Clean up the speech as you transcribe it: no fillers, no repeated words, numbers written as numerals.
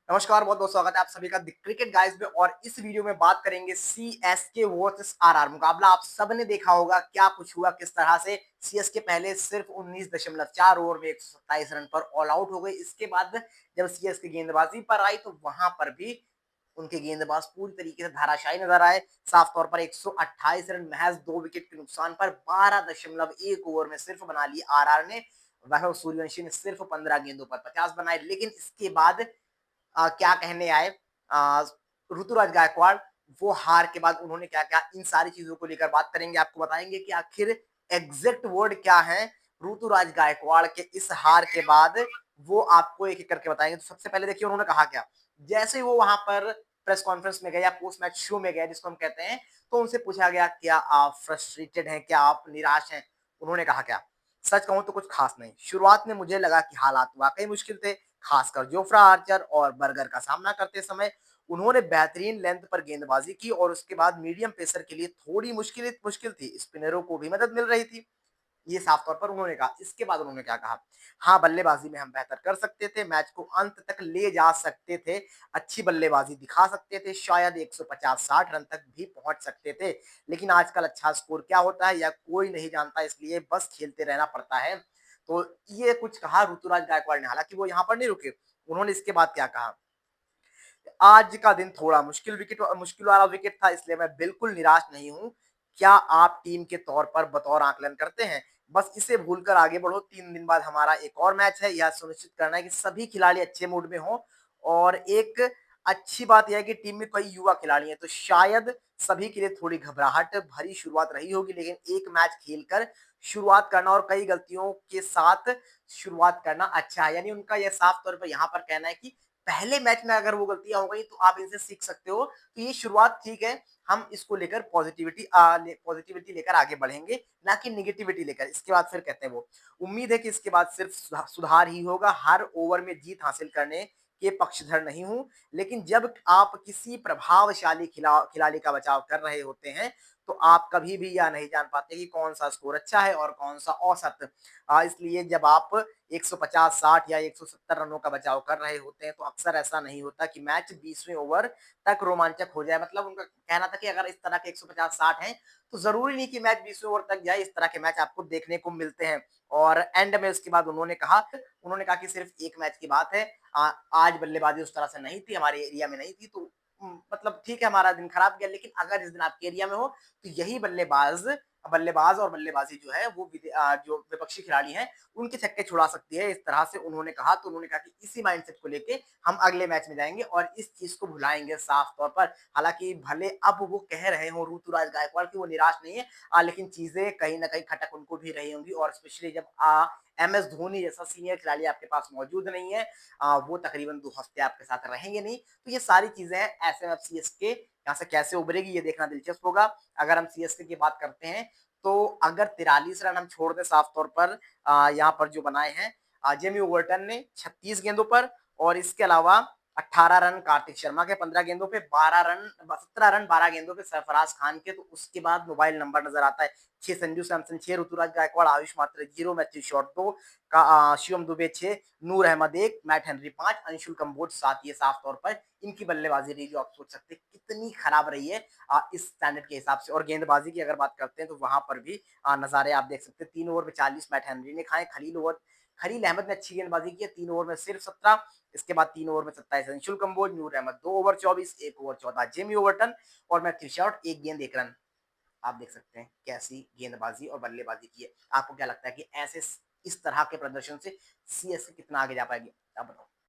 नमस्कार, बहुत बहुत स्वागत है आप सभी का द क्रिकेट गाइस में। और इस वीडियो में बात करेंगे सीएसके वर्सेस आरआर मुकाबला। आप सबने देखा होगा क्या कुछ हुआ, किस तरह से सीएसके पहले सिर्फ 19.4 ओवर में 127 रन पर ऑल आउट हो गई। इसके बाद जब सीएसके गेंदबाजी पर आई तो वहां पर भी उनके गेंदबाज पूरी तरीके से धाराशायी नजर आए। साफ तौर पर 128 रन महज 2 विकेट के नुकसान पर 12.1 ओवर में सिर्फ बना लिए आरआर ने। वैभव सूर्यवंशी ने सिर्फ 15 गेंदों पर 50 बनाए। लेकिन इसके बाद क्या कहने आए आ, ऋतुराज गायकवाड़, वो हार के बाद उन्होंने क्या क्या, इन सारी चीजों को लेकर बात करेंगे। आपको बताएंगे कि आखिर एग्जैक्ट वर्ड क्या है ऋतुराज गायकवाड़ के इस हार के बाद, वो आपको एक एक करके बताएंगे। तो सबसे पहले देखिए उन्होंने कहा क्या। जैसे ही वो वहां पर प्रेस कॉन्फ्रेंस में गए या पोस्ट मैच शो में गए जिसको हम कहते हैं, तो उनसे पूछा गया क्या आप फ्रस्ट्रेटेड हैं, क्या आप निराश हैं। उन्होंने कहा क्या, सच कहूं तो कुछ खास नहीं। शुरुआत में मुझे लगा कि हालात वाकई मुश्किल थे, खासकर जोफ्रा आर्चर और बर्गर का सामना करते समय। उन्होंने बेहतरीन लेंथ पर गेंदबाजी की और उसके बाद मीडियम पेसर के लिए थोड़ी मुश्किल थी। स्पिनरों को भी मदद मिल रही थी, ये साफ तौर पर उन्होंने कहा। इसके बाद उन्होंने क्या कहा, हाँ बल्लेबाजी में हम बेहतर कर सकते थे, मैच को अंत तक ले जा सकते थे, अच्छी बल्लेबाजी दिखा सकते थे, शायद 150-60 रन तक भी पहुंच सकते थे। लेकिन आजकल अच्छा स्कोर क्या होता है या कोई नहीं जानता, इसलिए बस खेलते रहना पड़ता है। तो ये कुछ कहा ऋतुराज गायकवाड़ ने। हालांकि वो यहाँ पर नहीं रुके, उन्होंने इसके बाद क्या कहा, आज का दिन थोड़ा मुश्किल वाला विकेट था, इसलिए मैं बिल्कुल निराश नहीं हूं। क्या आप टीम के तौर पर बतौर आकलन करते हैं, बस इसे भूलकर आगे बढ़ो। 3 दिन बाद हमारा एक और मैच है, यह सुनिश्चित करना है कि सभी खिलाड़ी अच्छे मूड में हो। और एक अच्छी बात यह है कि टीम में कई युवा खिलाड़ी हैं, तो शायद सभी के लिए थोड़ी घबराहट भरी शुरुआत रही होगी। लेकिन एक मैच खेलकर शुरुआत करना और कई गलतियों के साथ शुरुआत करना अच्छा है। यानी उनका यह साफ तौर पर यहाँ पर कहना है कि पहले मैच में अगर वो गलतियां हो गई तो आप इनसे सीख सकते हो। तो ये शुरुआत ठीक है, हम इसको लेकर पॉजिटिविटी लेकर आगे बढ़ेंगे, ना कि निगेटिविटी लेकर। इसके बाद फिर कहते हैं वो, उम्मीद है कि इसके बाद सिर्फ सुधार ही होगा। हर ओवर में जीत हासिल करने के पक्षधर नहीं हूं, लेकिन जब आप किसी प्रभावशाली खिलाड़ी का बचाव कर रहे होते हैं तो आप कभी भी यह नहीं जान पाते कि कौन सा स्कोर अच्छा है और कौन सा औसत। इसलिए जब आप 150, 60 या 170 रनों का बचाव कर रहे होते हैं तो अक्सर ऐसा नहीं होता कि मैच 20वें ओवर तक रोमांचक हो जाए। मतलब उनका कहना था कि अगर इस तरह के 150-60 हैं तो जरूरी नहीं कि मैच 20वें ओवर तक जाए। इस तरह के मैच आपको देखने को मिलते हैं। और एंड में उसके बाद उन्होंने कहा कि सिर्फ एक मैच की बात है। आज बल्लेबाजी उस तरह से नहीं थी, हमारे एरिया में नहीं थी, तो मतलब ठीक है हमारा दिन खराब गया। लेकिन अगर इस दिन आपके एरिया में हो तो यही बल्लेबाज और बल्लेबाजी जो है वो जो विपक्षी खिलाड़ी हैं उनके छक्के छुड़ा सकती है। इस तरह से उन्होंने कहा। तो उन्होंने कहा कि इसी माइंडसेट को लेके हम अगले मैच में जाएंगे और इस चीज को भुलाएंगे साफ तौर पर। हालांकि भले अब वो कह रहे हो ऋतुराज गायकवाड़ की वो निराश नहीं है, लेकिन चीजें कहीं ना कहीं खटक उनको भी रही होंगी। और स्पेशली जब एमएस धोनी जैसा सीनियर खिलाड़ी आपके पास मौजूद नहीं है, वो तकरीबन 2 हफ्ते आपके साथ रहेंगे नहीं, तो ये सारी चीजें हैं। ऐसे में अब सीएसके यहाँ से कैसे उभरेगी ये देखना दिलचस्प होगा। अगर हम सीएसके की बात करते हैं तो अगर 43 रन हम छोड़ दें साफ तौर पर यहाँ पर जो बनाए हैं जेमी ओवर्टन ने 36 गेंदों पर, और इसके अलावा 18 रन कार्तिक शर्मा के 15 गेंदों पे, 17 रन 12 गेंदों पे सरफराज खान के। तो उसके बाद मोबाइल नंबर नजर आता है 6 संजू सैमसन, 6 ऋतुराज गायकवाड़, आयुष मात्रे 0, मैथ्यू शॉट 2 का, शिवम दुबे 6, नूर अहमद 1, मैट हेनरी 5, अंशुल कंबोज 7। ये साफ तौर पर इनकी बल्लेबाजी रही जो आप सोच सकते हैं कितनी खराब रही है इस स्टैंडर्ड के हिसाब से। और गेंदबाजी की अगर बात करते हैं तो वहां पर भी नजारे आप देख सकते हैं। 3 ओवर में 40 मैट हेनरी ने खाए। खलील अहमद ने अच्छी गेंदबाजी की है, 3 ओवर में सिर्फ 17। इसके बाद 3 ओवर में 27 Anshul Kamboj, Noor Ahmad 2 over 24, 1 over 14 Jamie Overton, और मैथ्यू शॉट 1 गेंद 1 रन। आप देख सकते हैं कैसी गेंदबाजी और बल्लेबाजी की है। आपको क्या लगता है कि ऐसे इस तरह के प्रदर्शन से सीएसके कितना आगे जा पाएगी, आप बताओ।